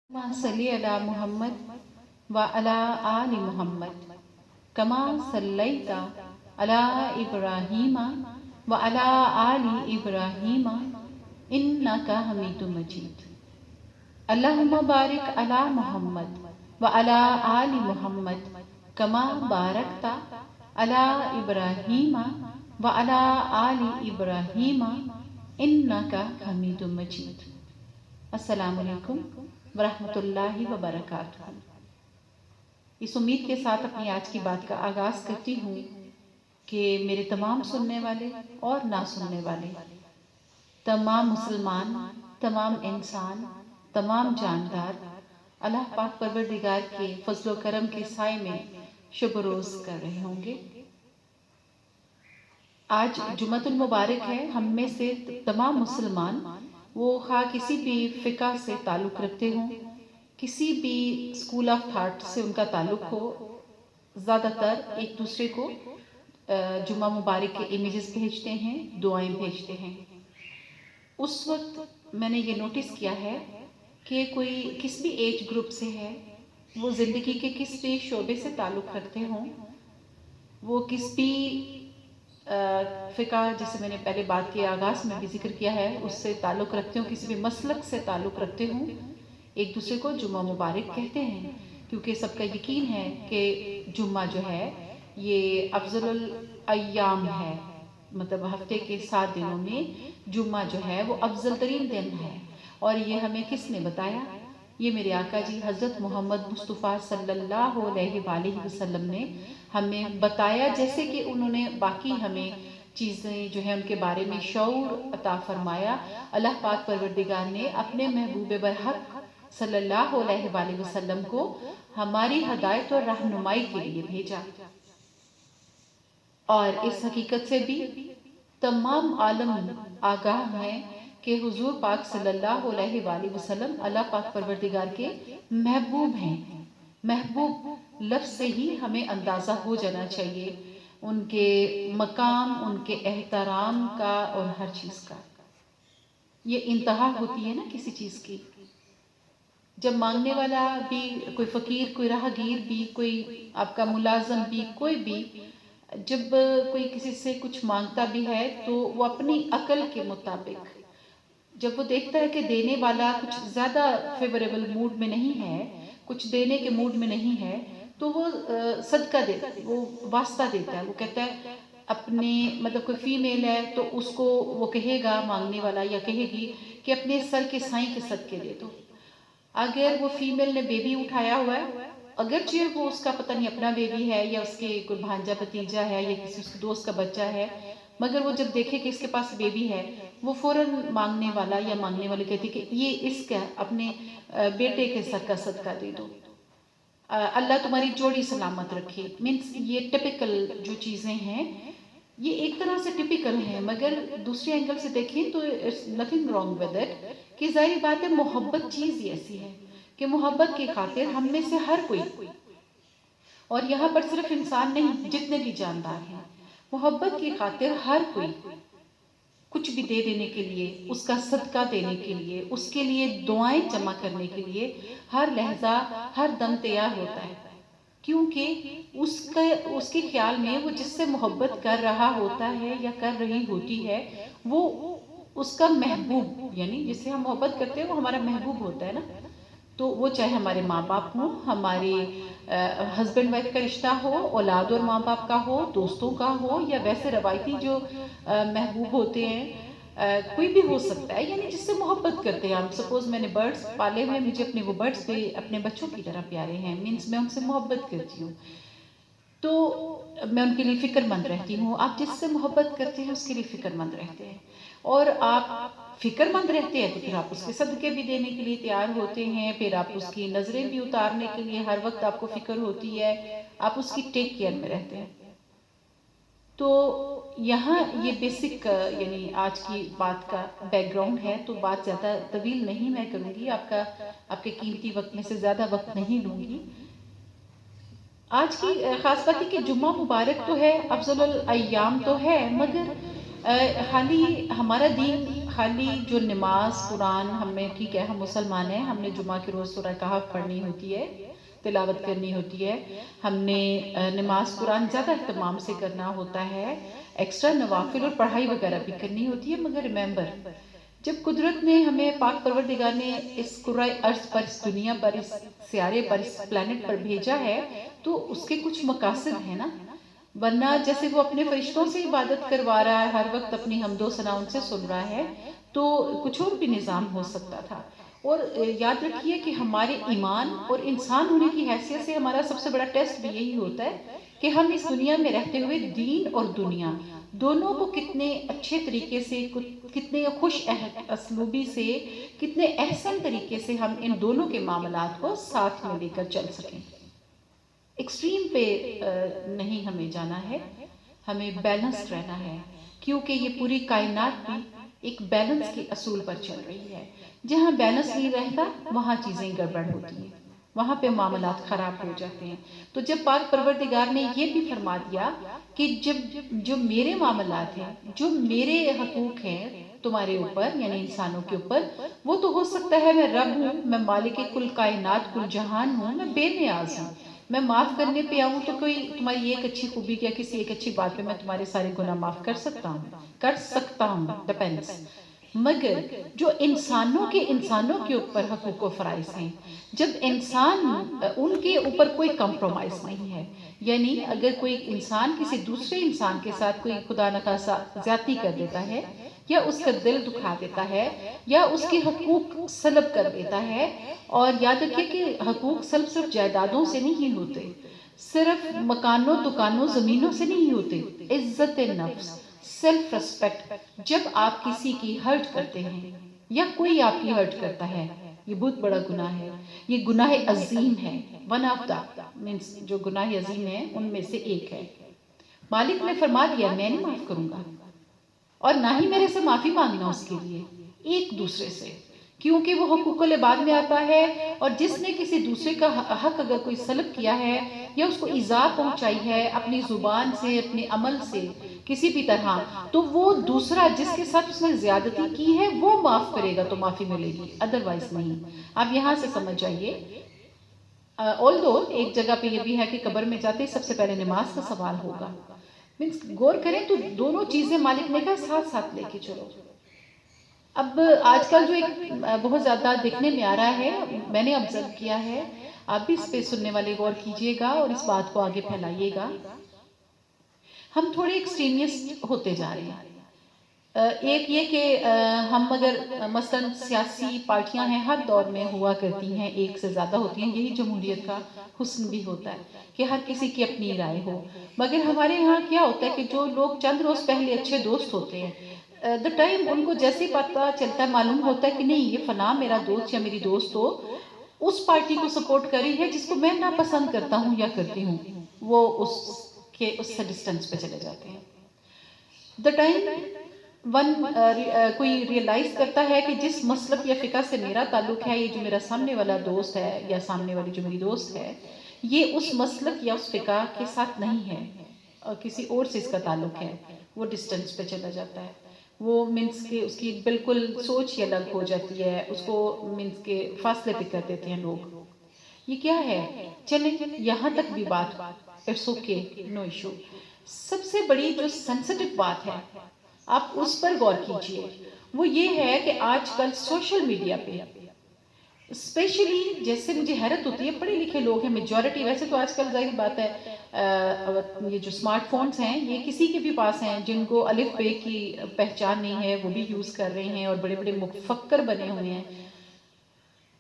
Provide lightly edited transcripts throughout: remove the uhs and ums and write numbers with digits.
صلی علی محمد و علی آل محمد کما صلیت علی ابراہیم و علی آل ابراہیم انک حمید مجید۔ اللہم بارک علی محمد و علی آل محمد کما بارکت علی ابراہیم و علی آل ابراہیم انک حمید مجید۔ السلام علیکم ورحمۃ اللہ وبرکاتہ۔ اس امید کے ساتھ اپنی آج کی بات کا آغاز کرتی ہوں کہ میرے تمام سننے والے اور نہ سننے والے تمام مسلمان، تمام انسان، تمام جاندار اللہ پاک پروردگار کے فضل و کرم کے سائے میں شب و روز کر رہے ہوں گے۔ آج جمعۃ المبارک ہے۔ ہم میں سے تمام مسلمان وہ خواہ کسی بھی فقہ سے تعلق رکھتے ہوں، کسی بھی اسکول آف تھاٹ سے ان کا تعلق ہو، زیادہ تر ایک دوسرے کو جمعہ مبارک کے امیجز بھیجتے ہیں، دعائیں بھیجتے ہیں۔ اس وقت میں نے یہ نوٹس کیا ہے کہ کوئی کس بھی ایج گروپ سے ہے، وہ زندگی کے کس بھی شعبے سے تعلق رکھتے ہوں، وہ کس بھی فقہ جیسے میں نے پہلے بات کے آغاز میں بھی ذکر کیا ہے اس سے تعلق رکھتے ہوں، کسی بھی مسلک سے تعلق رکھتے ہوں، ایک دوسرے کو جمعہ مبارک کہتے ہیں، کیونکہ سب کا یقین ہے کہ جمعہ جو ہے یہ افضل الایام ہے، مطلب ہفتے کے 7 دنوں میں جمعہ جو ہے وہ افضل ترین دن ہے۔ اور یہ ہمیں کس نے بتایا؟ یہ میرے آقا جی حضرت محمد مصطفیٰ صلی اللہ علیہ وآلہ وسلم نے ہمیں بتایا، جیسے کہ انہوں نے باقی ہمیں چیزیں جو ہیں ان کے بارے میں شعور عطا فرمایا۔ اللہ پاک پروردگار نے اپنے محبوب برحق صلی اللہ علیہ وآلہ وسلم کو ہماری ہدایت اور رہنمائی کے لیے بھیجا، اور اس حقیقت سے بھی تمام عالم آگاہ ہیں کہ حضور پاک صلی اللہ علیہ وآلہ وسلم اللہ پاک پروردگار کے محبوب ہیں۔ محبوب لفظ سے ہی ہمیں اندازہ ہو جانا چاہیے ان کے مقام، ان کے احترام کا اور ہر چیز کا۔ یہ انتہا ہوتی ہے نا کسی چیز کی، جب مانگنے والا بھی، کوئی فقیر، کوئی راہگیر بھی، کوئی آپ کا ملازم بھی، کوئی بھی جب کوئی کسی سے کچھ مانگتا بھی ہے تو وہ اپنی عقل کے مطابق، جب وہ دیکھتا ہے کہ دینے والا کچھ زیادہ فیوریبل موڈ میں نہیں ہے، کچھ دینے کے موڈ میں نہیں ہے، تو وہ صدقہ دیتا ہے، وہ واسطہ دیتا ہے، وہ کہتا ہے اپنے مطلب کوئی فیمیل ہے تو اس کو وہ کہے گا مانگنے والا یا کہے گی کہ اپنے سر کے سائیں کے صدقے دے دو۔ اگر وہ فیمیل نے بیبی اٹھایا ہوا ہے، اگرچہ وہ اس کا پتہ نہیں اپنا بیبی ہے یا اس کے کوئی بھانجا بھتیجا ہے یا کسی اس کے دوست کا بچہ ہے، مگر وہ جب دیکھے کہ اس کے پاس بیبی ہے، وہ فوراً مانگنے والا یا مانگنے والے کہتی کہ یہ اس کا اپنے بیٹے کے سر کا صدقہ دے دو، اللہ تمہاری جوڑی سلامت رکھے۔ مینس یہ ٹپیکل جو چیزیں ہیں یہ ایک طرح سے ٹپیکل ہیں، مگر دوسرے اینگل سے دیکھیں تو it's nothing wrong with it, کہ ظاہری بات ہے محبت چیز ہی ایسی ہے کہ محبت کی خاطر ہم میں سے ہر کوئی، اور یہاں پر صرف انسان نہیں جتنے بھی جاندار ہیں، محبت کی خاطر ہر کوئی کچھ بھی دے دینے کے لیے، اس کا صدقہ دینے کے لیے، اس کے لیے دعائیں جمع کرنے کے لیے ہر لحظہ ہر دم تیار ہوتا ہے، کیونکہ اس کے خیال میں وہ جس سے محبت کر رہا ہوتا ہے یا کر رہی ہوتی ہے وہ اس کا محبوب، یعنی جس سے ہم محبت کرتے ہیں وہ ہمارا محبوب ہوتا ہے نا، تو وہ چاہے ہمارے ماں باپ ہوں، ہمارے ہسبینڈ وائف کا رشتہ ہو، اولاد اور ماں باپ کا ہو، دوستوں کا ہو، یا ویسے روایتی جو محبوب ہوتے ہیں، کوئی بھی ہو سکتا ہے، یعنی جس سے محبت کرتے ہیں ہم۔ سپوز میں نے برڈز پالے ہوئے، مجھے اپنے وہ برڈز بھی اپنے بچوں کی طرح پیارے ہیں، مینس میں ان سے محبت کرتی ہوں، تو میں ان کے لیے فکر مند رہتی ہوں۔ آپ جس سے محبت کرتے ہیں اس کے لیے فکر مند رہتے ہیں، اور آپ فکر مند رہتے ہیں تو پھر آپ اس کے صدقے بھی دینے کے لیے تیار ہوتے ہیں، پھر آپ اس کی نظریں بھی اتارنے کے لیے ہر وقت آپ کو فکر ہوتی ہے، آپ اس کی ٹیک کیئر میں رہتے ہیں۔ تو یہاں یہ بیسک یعنی آج کی بات کا بیک گراؤنڈ ہے، تو بات زیادہ طویل نہیں میں کروں گی، آپ کے قیمتی وقت میں سے زیادہ وقت نہیں لوں گی۔ آج کی خاص بات ہے کہ جمعہ مبارک تو ہے، افضل الایام تو ہے، مگر خالی ہمارا دین خالی جو نماز قرآن ہمیں ٹھیک ہے ہم مسلمان ہیں، ہم نے جمعہ کے روز سورہ کہف پڑھنی ہوتی ہے، تلاوت کرنی ہوتی ہے، ہم نے نماز قرآن زیادہ اہتمام سے کرنا ہوتا ہے، ایکسٹرا نوافل اور پڑھائی وغیرہ بھی کرنی ہوتی ہے، مگر ریمبر جب قدرت نے ہمیں پاک پروردگار نے اس کرۂ ارض پر، اس دنیا پر، اس سیارے پر، اس پلانٹ پر بھیجا ہے تو اس کے کچھ مقاصد ہیں نا، ورنہ جیسے وہ اپنے فرشتوں سے عبادت کروا رہا ہے، ہر وقت اپنی حمد و ثنا ان سے سن رہا ہے، تو کچھ اور بھی نظام ہو سکتا تھا۔ اور یاد رکھیے کہ ہمارے ایمان اور انسان ہونے کی حیثیت سے ہمارا سب سے بڑا ٹیسٹ بھی یہی ہوتا ہے کہ ہم اس دنیا میں رہتے ہوئے دین اور دنیا دونوں کو کتنے اچھے طریقے سے، کتنے خوش اسلوبی سے، کتنے احسن طریقے سے ہم ان دونوں کے معاملات کو ساتھ میں لے کر چل سکیں۔ ایکسٹریم پہ نہیں ہمیں جانا ہے، ہمیں بیلنس رہنا ہے، کیونکہ یہ پوری کائنات بھی ایک بیلنس کے اصول پر چل رہی ہے۔ جہاں بیلنس نہیں رہتا وہاں چیزیں گڑبڑ ہوتی ہیں، وہاں پہ معاملات خراب ہو جاتے ہیں۔ تو جب پاک پروردگار نے یہ بھی فرما دیا کہ جو میرے معاملات ہیں، جو میرے حقوق ہیں تمہارے اوپر یعنی انسانوں کے اوپر، وہ تو ہو سکتا ہے میں رب ہوں، میں مالک کل کائنات کل جہان ہوں، میں بے نیاز ہوں، میں معاف کرنے پہ آؤں تو کوئی تمہاری ایک اچھی خوبی یا کسی ایک اچھی بات پہ میں تمہارے سارے گناہ معاف کر سکتا ہوں، ڈیپینڈس۔ مگر جو انسانوں کے اوپر حقوق و فرائض ہیں، جب انسان ان کے اوپر کوئی کمپرومائز نہیں ہے، یعنی اگر کوئی انسان کسی دوسرے انسان کے ساتھ کوئی خدا نخواستہ زیادتی کر دیتا ہے، یا اس کا دل دکھا دیتا ہے، یا اس کے حقوق سلب کر دیتا ہے، اور یاد رکھیے کہ حقوق سلب صرف جائیدادوں سے نہیں ہوتے، صرف مکانوں دکانوں زمینوں سے نہیں ہوتے، عزت نفس، سیلف ریسپیکٹ، جب آپ کسی کی ہرٹ کرتے ہیں یا کوئی آپ کی ہرٹ کرتا ہے، یہ بہت بڑا گناہ ہے، یہ گناہ عظیم ہے، ون آف دا مینس جو گناہ عظیم ہے ان میں سے ایک ہے۔ مالک نے فرما دیا میں نہیں معاف کروں گا، اور نہ ہی میرے سے معافی مانگنا اس کے لیے ایک دوسرے سے، کیونکہ وہ حقوق العباد میں آتا ہے، اور جس نے کسی دوسرے کا حق اگر کوئی سلب کیا ہے یا اس کو ایذا پہنچائی ہے اپنی زبان سے، اپنے عمل سے، کسی بھی طرح، تو وہ دوسرا جس کے ساتھ اس نے زیادتی کی ہے وہ معاف کرے گا تو معافی ملے گی، ادروائز نہیں۔ آپ یہاں سے سمجھ جائیے۔ آلدو ایک جگہ پہ یہ بھی ہے کہ قبر میں جاتے سب سے پہلے نماز کا سوال ہوگا، مینس غور کریں تو دونوں چیزیں مالک نے کہا ساتھ ساتھ لے کے چلو۔ اب آج کل جو ایک بہت زیادہ دیکھنے میں آ رہا ہے، میں نے آبزرو کیا ہے، آپ بھی اس پہ سننے والے غور کیجئے گا اور اس بات کو آگے پھیلائیے گا، ہم تھوڑے ایکسٹریمسٹ ہوتے جا رہے ہیں۔ ایک یہ کہ ہم اگر مثلا سیاسی پارٹیاں ہیں ہر دور میں ہوا کرتی ہیں، ایک سے زیادہ ہوتی ہیں، یہی جمہوریت کا حسن بھی ہوتا ہے کہ ہر کسی کی اپنی رائے ہو، مگر ہمارے یہاں کیا ہوتا ہے کہ جو لوگ چند روز پہلے اچھے دوست ہوتے ہیں، دا ٹائم ان کو جیسے پتہ چلتا ہے، معلوم ہوتا ہے کہ نہیں یہ فلاں میرا دوست یا میری دوست تو اس پارٹی کو سپورٹ کر رہی ہے جس کو میں ناپسند کرتا ہوں یا کرتی ہوں، وہ اس سے ڈسٹنس پہ چلے جاتے ہیں۔ دا ٹائم کوئی ریئلائز کرتا ہے کہ جس مسلک یا فقہ سے میرا تعلق ہے، یہ جو میرا سامنے والا دوست ہے یا سامنے والی جو میری دوست ہے، یہ اس مسلک یا اس فقہ کے ساتھ نہیں ہے اور کسی اور سے اس کا تعلق ہے، وہ ڈسٹنس پہ چلا جاتا ہے، وہ مینس کہ اس کی بالکل سوچ ہی الگ ہو جاتی ہے، اس کو مینس کے فاصلے پہ کر دیتے ہیں لوگ۔ یہ کیا ہے؟ چلیں یہاں تک بھی بات اٹس اوکے، نو ایشو۔ سب سے بڑی جو سینسٹیو بات ہے آپ اس پر غور کیجئے، وہ یہ ہے کہ آج کل سوشل میڈیا پہ اسپیشلی، جیسے مجھے حیرت ہوتی ہے، پڑھے لکھے لوگ ہیں میجورٹی، ویسے تو آج کل ظاہر بات ہے یہ جو اسمارٹ فونز ہیں یہ کسی کے بھی پاس ہیں، جن کو الف بے کی پہچان نہیں ہے وہ بھی یوز کر رہے ہیں اور بڑے بڑے مفکر بنے ہوئے ہیں۔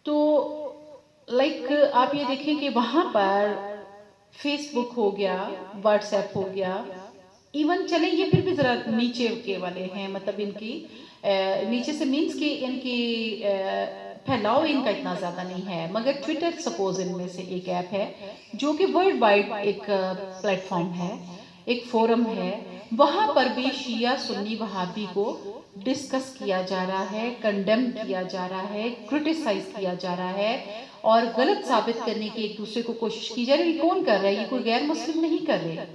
تو لائک آپ یہ دیکھیں کہ وہاں پر فیس بک ہو گیا، واٹس ایپ ہو گیا، ایون چلیں یہ پھر بھی ذرا نیچے کے والے ہیں، مطلب ان کی نیچے سے مینس کہ ان کی پھیلاؤ ان کا اتنا زیادہ نہیں ہے، مگر ٹویٹر سپوز ان میں سے ایک ایپ ہے جو کہ ورلڈ وائڈ ایک پلیٹ فارم ہے، ایک فورم ہے، وہاں پر بھی شیعہ سنی وہابی کو ڈسکس کیا جا رہا ہے، کنڈیم کیا جا رہا ہے، کرٹیسائز کیا جا رہا ہے، اور غلط ثابت کرنے کی ایک دوسرے کو کوشش کی جا رہی ہے۔ یہ کون کر رہا ہے؟ یہ کوئی غیر مسلم نہیں کر رہے،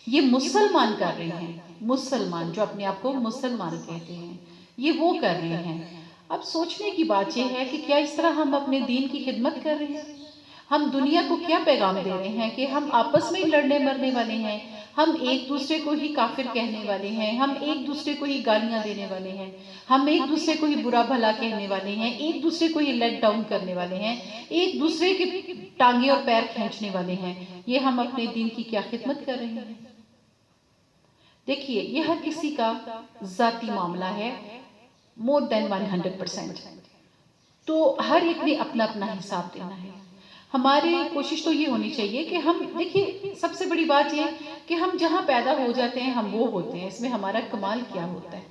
یہ مسلمان کر رہے ہیں، مسلمان جو اپنے آپ کو مسلمان کہتے ہیں، یہ وہ کر رہے ہیں۔ اب سوچنے کی بات یہ ہے کہ کیا اس طرح ہم اپنے دین کی خدمت کر رہے ہیں؟ ہم دنیا کو کیا پیغام دے رہے ہیں کہ ہم آپس میں لڑنے مرنے والے ہیں، ہم ایک دوسرے کو ہی کافر کہنے والے ہیں، ہم ایک دوسرے کو ہی گالیاں دینے والے ہیں، ہم ایک دوسرے کو ہی برا بھلا کہنے والے ہیں، ایک دوسرے کو ہی لیٹ ڈاؤن کرنے والے ہیں، ایک دوسرے کے ٹانگیں اور پیر کھینچنے والے ہیں۔ یہ ہم اپنے دین کی کیا خدمت کر رہے ہیں؟ دیکھیے، یہ ہر کسی کا ذاتی معاملہ ہے، more than 100%۔ تو ہر ایک نے اپنا اپنا حساب دینا ہے۔ ہماری کوشش تو یہ ہونی چاہیے کہ ہم دیکھیے، سب سے بڑی بات یہ کہ ہم جہاں پیدا ہو جاتے ہیں ہم وہ ہوتے ہیں، اس میں ہمارا کمال کیا ہوتا ہے؟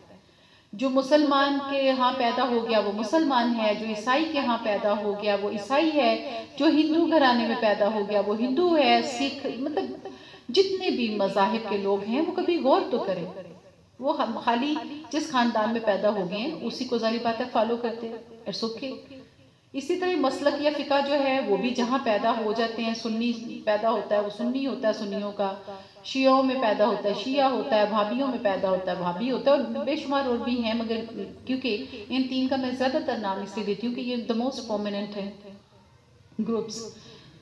جو مسلمان کے ہاں پیدا ہو گیا وہ مسلمان ہے، جو عیسائی کے ہاں پیدا ہو گیا وہ عیسائی ہے، جو ہندو گھرانے میں پیدا ہو گیا وہ ہندو ہے، سکھ، مطلب جتنے بھی مذاہب کے لوگ ہیں وہ کبھی غور تو کریں۔ وہ ہم خالی جس خاندان میں پیدا ہو گئے ہیں اسی کو ظاہر بات ہے فالو کرتے ہیں، اٹس اوکے۔ اسی طرح مسلک یا فقہ جو ہے وہ بھی جہاں پیدا ہو جاتے ہیں، سنی پیدا ہوتا ہے وہ سنی ہوتا ہے سنیوں کا، شیعوں میں پیدا ہوتا ہے شیعہ ہوتا ہے، بھابیوں میں پیدا ہوتا ہے بھابی ہوتا ہے، اور بے شمار اور بھی ہیں، مگر کیونکہ ان تین کا میں زیادہ تر نام اس لیے دیتی ہوں کہ یہ the most prominent ہے گروپس۔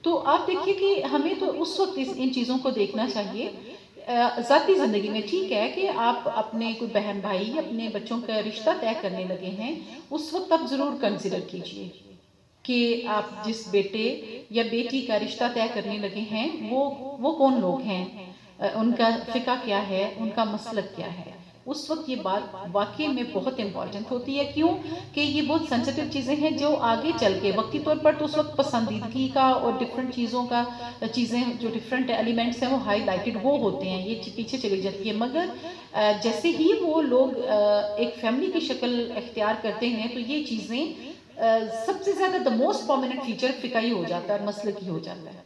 تو آپ دیکھیے کہ ہمیں تو اس وقت ان چیزوں کو دیکھنا چاہیے۔ ذاتی زندگی میں ٹھیک ہے کہ آپ اپنے کوئی بہن بھائی اپنے بچوں کا رشتہ طے کرنے لگے ہیں، اس وقت آپ ضرور کنسیڈر کیجئے کہ آپ جس بیٹے یا بیٹی کا رشتہ طے کرنے لگے ہیں وہ کون لوگ ہیں، ان کا فقہ کیا ہے، ان کا مسلک کیا ہے۔ اس وقت یہ بات واقعی میں بہت امپورٹنٹ ہوتی ہے، کیوں کہ یہ بہت سینسٹیو چیزیں ہیں جو آگے چل کے وقتی طور پر تو اس وقت پسندیدگی کا اور ڈیفرنٹ چیزوں کا چیزیں جو ڈیفرنٹ ایلیمنٹس ہیں وہ ہائی لائٹڈ وہ ہوتے ہیں، یہ پیچھے چلی جاتی ہے، مگر جیسے ہی وہ لوگ ایک فیملی کی شکل اختیار کرتے ہیں تو یہ چیزیں سب سے زیادہ the most prominent فیچر فقہی ہو جاتا ہے، مسلکی ہو جاتا ہے۔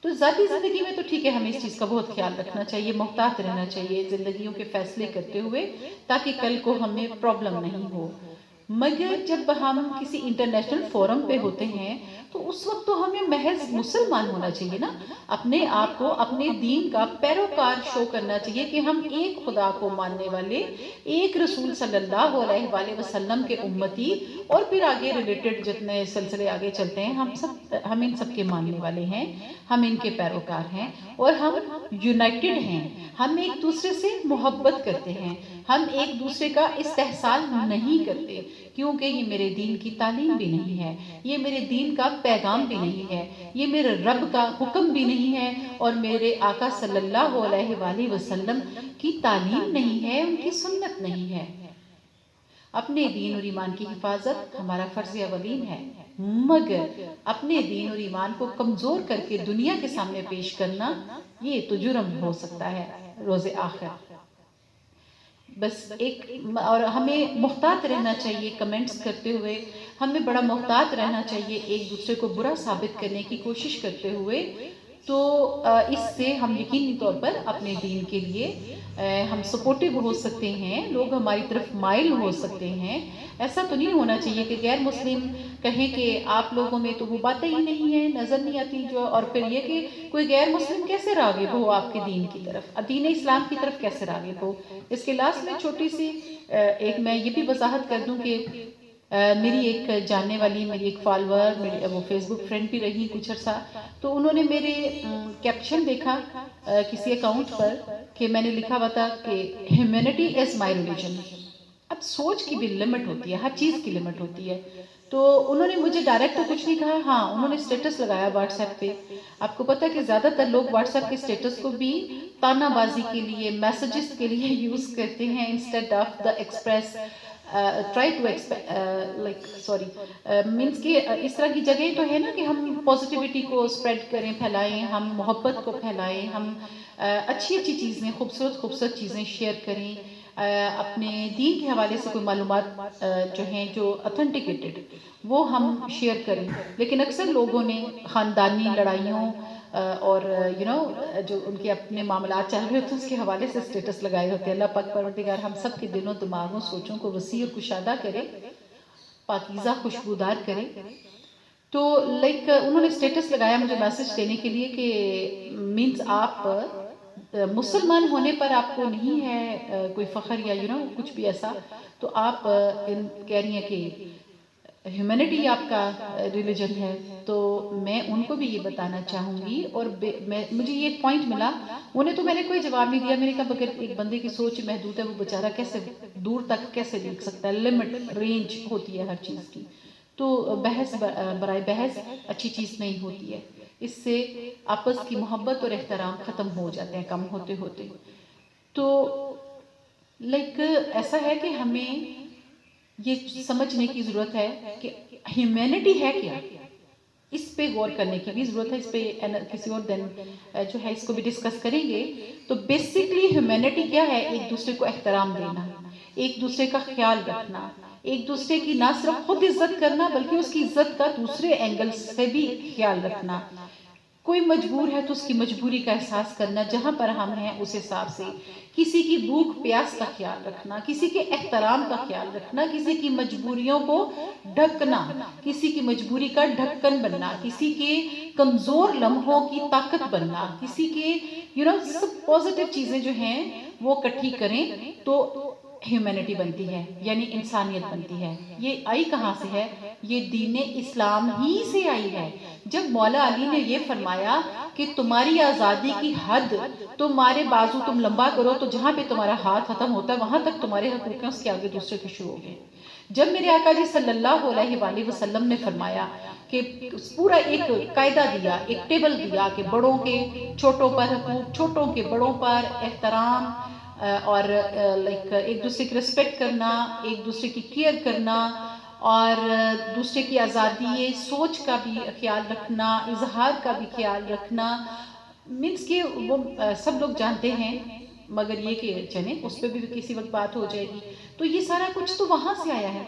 تو ذاتی زندگی میں تو ٹھیک ہے، ہمیں اس چیز کا بہت خیال رکھنا چاہیے، محتاط رہنا چاہیے زندگیوں کے فیصلے کرتے ہوئے، تاکہ کل کو ہمیں پرابلم نہیں ہو۔ مگر جب ہم کسی انٹرنیشنل فورم پہ ہوتے ہیں تو اس وقت تو ہمیں محض مسلمان ہونا چاہیے نا، اپنے آپ کو اپنے دین کا پیروکار شو کرنا چاہیے کہ ہم ایک خدا کو ماننے والے، ایک رسول صلی اللہ علیہ وآلہ وسلم کے امتی، اور پھر آگے ریلیٹڈ جتنے سلسلے آگے چلتے ہیں ہم ان سب کے ماننے والے ہیں، ہم ان کے پیروکار ہیں، اور ہم یونائٹڈ ہیں، ہم ایک دوسرے سے محبت کرتے ہیں، ہم ایک دوسرے کا استحسان نہیں کرتے، کیونکہ یہ میرے دین کی تعلیم بھی نہیں ہے، یہ میرے دین کا پیغام بھی نہیں ہے، یہ میرے رب کا حکم بھی نہیں ہے، اور میرے آقا صلی اللہ علیہ وآلہ وسلم کی تعلیم نہیں ہے، ان کی سنت نہیں ہے۔ اپنے دین اور ایمان کی حفاظت ہمارا فرض اولین ہے، مگر اپنے دین اور ایمان کو کمزور کر کے دنیا کے سامنے پیش کرنا یہ تو جرم ہو سکتا ہے روز آخر۔ بس ایک اور ہمیں محتاط رہنا چاہیے کمنٹس کرتے ہوئے، ہمیں بڑا محتاط رہنا چاہیے ایک دوسرے کو برا ثابت کرنے کی کوشش کرتے ہوئے، تو اس سے ہم یقینی طور پر اپنے دین کے لیے ہم سپورٹیو ہو سکتے ہیں، لوگ ہماری طرف مائل ہو سکتے ہیں۔ ایسا تو نہیں ہونا چاہیے کہ غیر مسلم کہیں کہ آپ لوگوں میں تو وہ باتیں ہی نہیں ہیں، نظر نہیں آتی جو، اور پھر یہ کہ کوئی غیر مسلم کیسے راغب ہو آپ کے دین کی طرف، دین اسلام کی طرف کیسے راغب ہو۔ اس کے لاسٹ میں چھوٹی سی ایک میں یہ بھی وضاحت کر دوں کہ میری ایک جاننے والی، میری ایک فالوور، وہ فیس بک فرینڈ بھی رہی کچھ عرصہ، تو انہوں نے میرے کیپشن دیکھا کسی اکاؤنٹ پر کہ میں نے لکھا ہوا تھا کہ ہیومینٹی از مائی ریلیجن۔ اب سوچ کی بھی لمٹ ہوتی ہے، ہر چیز کی لمٹ ہوتی ہے۔ تو انہوں نے مجھے ڈائریکٹ تو کچھ نہیں کہا، ہاں انہوں نے سٹیٹس لگایا واٹس ایپ پہ۔ آپ کو پتہ ہے کہ زیادہ تر لوگ واٹس ایپ کے سٹیٹس کو بھی تانا بازی کے لیے، میسیجز کے لیے یوز کرتے ہیں instead of the express try to like sorry means کہ اس طرح کی جگہیں تو ہے نا کہ ہم پازیٹیوٹی کو اسپریڈ کریں، پھیلائیں، ہم محبت کو پھیلائیں، ہم اچھی اچھی چیزیں، خوبصورت خوبصورت چیزیں شیئر کریں، اپنے دین کے حوالے سے کوئی معلومات جو ہیں جو اتھینٹیکیٹڈ وہ ہم شیئر کریں۔ لیکن اکثر لوگوں نے خاندانی لڑائیوں اور جو ان کے اپنے معاملات چل رہے ہوتے ہیں اس کے حوالے سے سٹیٹس لگائے ہوتے ہیں۔ اللہ پاک پروردگار ہم سب کے دلوں دماغوں سوچوں کو وسیع اور کشادہ کرے، پاکیزہ خوشبودار کرے۔ تو انہوں نے سٹیٹس لگایا مجھے میسج دینے کے لیے کہ مینس آپ مسلمان ہونے پر آپ کو نہیں ہے کوئی فخر یا کچھ بھی ایسا، تو آپ کہہ رہی ہیں کہ ہیومینٹی آپ کا ریلیجن ہے، تو میں ان کو بھی یہ بتانا چاہوں گی، اور مجھے یہ پوائنٹ ملا، انہیں تو میں نے کوئی جواب نہیں دیا، میں نے کہا بغیر ایک بندے کی سوچ محدود ہے، وہ بیچارہ کیسے دور تک کیسے دیکھ سکتا ہے، لمٹ رینج ہوتی ہے ہر چیز کی، تو بحث برائے بحث اچھی چیز نہیں ہوتی ہے، اس سے آپس کی محبت اور احترام ختم ہو جاتے ہیں کم ہوتے ہوتے. تو ایسا ہے کہ ہمیں یہ سمجھنے کی ضرورت ہے کہ ہیومینٹی ہے کیا، اس پہ غور کرنے کی بھی ضرورت ہے، اس پہ کسی اور دن جو ہے اس کو بھی ڈسکس کریں گے. تو بیسکلی ہیومینٹی کیا ہے؟ ایک دوسرے کو احترام دینا، ایک دوسرے کا خیال رکھنا، ایک دوسرے کی نہ صرف خود عزت کرنا بلکہ اس کی عزت کا دوسرے اینگل سے بھی خیال رکھنا. کوئی مجبور ہے تو اس کی مجبوری کا احساس کرنا، جہاں پر ہم ہیں اس حساب سے کسی کی بھوک پیاس کا خیال رکھنا، کسی کے احترام کا خیال رکھنا، کسی کی مجبوریوں کو ڈھکنا، کسی کی مجبوری کا ڈھکن بننا، کسی کے کمزور لمحوں کی طاقت بننا، کسی کے سب پازیٹیو چیزیں جو ہیں وہ اکٹھی کریں تو ہیومینٹی بنتی ہے، یعنی انسانیت بنتی ہے. یہ آئی کہاں سے ہے؟ یہ دین اسلام ہی سے آئی ہے. جب مولا علی نے یہ فرمایا کہ تمہاری آزادی کی حد، تمہارے بازو تم لمبا کرو تو جہاں پہ تمہارا ہاتھ ختم ہوتا ہے وہاں تک تمہارے حقوق ہیں، اس کے آگے دوسرے کے شروع ہو گئے. جب میرے آقا جی صلی اللہ علیہ وآلہ وسلم نے فرمایا کہ پورا ایک قاعدہ دیا، ایک ٹیبل دیا کہ بڑوں کے چھوٹوں پر حقوق، چھوٹوں کے بڑوں پر احترام، اور ایک دوسرے کی ریسپیکٹ کرنا، ایک دوسرے کی کیئر کرنا، اور دوسرے کی آزادی سوچ کا بھی خیال رکھنا، اظہار کا بھی خیال رکھنا، مینس کہ وہ سب لوگ جانتے ہیں، مگر یہ کہ چلیں اس پہ بھی کسی وقت بات ہو جائے گی. تو یہ سارا کچھ تو وہاں سے آیا ہے.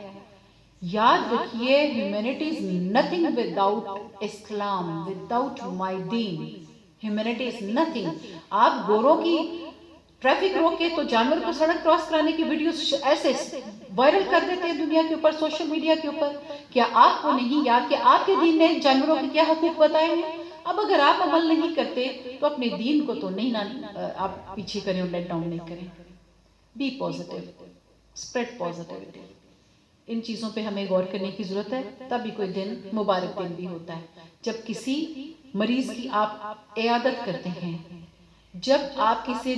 یاد رکھیے ہیومینٹی از نتھنگ وداؤٹ اسلام، وداؤٹ مائی دین. Humanity is nothing. آپ گوروں کی ٹریفک روکے تو جانور کو سڑک کراس کرانے کی ویڈیوز ایسے وائرل کر دیتے ہیں دنیا کے اوپر، سوشل میڈیا کے اوپر. کیا آپ کو نہیں یاد کہ آپ کے دین نے جانوروں کے کیا حقوق بتائے ہیں؟ اب اگر آپ عمل نہیں کرتے تو اپنے دین کو تو نہیں آپ پیچھے کریں اور لیٹ ڈاؤن نہیں کریں. Be positive, spread positivity. ان چیزوں پہ ہمیں غور کرنے کی ضرورت ہے، تبھی کوئی دن مبارک دن بھی ہوتا ہے. جب کسی مریض کی آپ عیادت کرتے ہیں، جب آپ کسی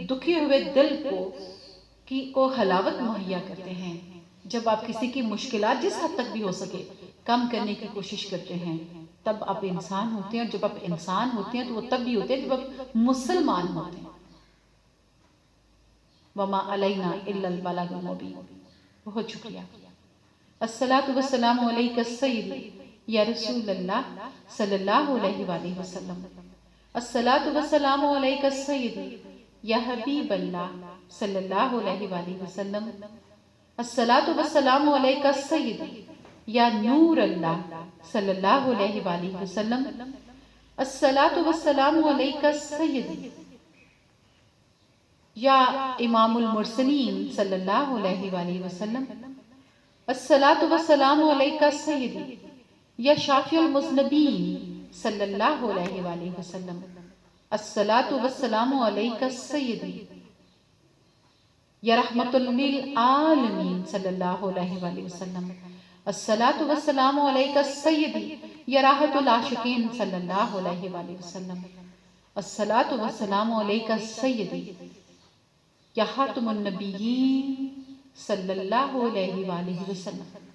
دکھے ہوئے دل کو حلاوت مہیا کرتے ہیں، جب آپ کسی کی مشکلات جس حد تک بھی ہو سکے کم کرنے کی کوشش کرتے ہیں، تب آپ انسان ہوتے ہیں. اور جب آپ انسان ہوتے ہیں تو وہ تب بھی ہوتے ہیں جب آپ مسلمان ہوتے ہیں. وما علینا الا البلاغ المبین. بہت شکریہ. الصلاۃ والسلام علیک سیدی یا رسول اللہ صلی اللہ علیہ وآلہ وسلم. الصلاۃ والسلام علیک سیدی یا حبیب اللہ صلی اللہ علیہ وآلہ وسلم. الصلاۃ والسلام علیک سیدی یا نور اللہ صلی اللہ علیہ وآلہ وسلم. الصلاۃ والسلام علیک سیدی یا امام المرسلین صلی اللہ علیہ وآلہ وسلم. الصلاۃ والسلام علیک سیدی یا شافی المذنبین صلی اللہ علیہ وآلہ وسلم. الصلاۃ والسلام علیک سیدی یا رحمت للعالمین صلی اللہ علیہ وآلہ وسلم. الصلاۃ والسلام علیک سیدی یا راحت العاشقین صلی اللہ علیہ وآلہ وسلم. الصلاۃ والسلام علیک سیدی یا خاتم النبیین صلی اللہ علیہ وآلہ وسلم.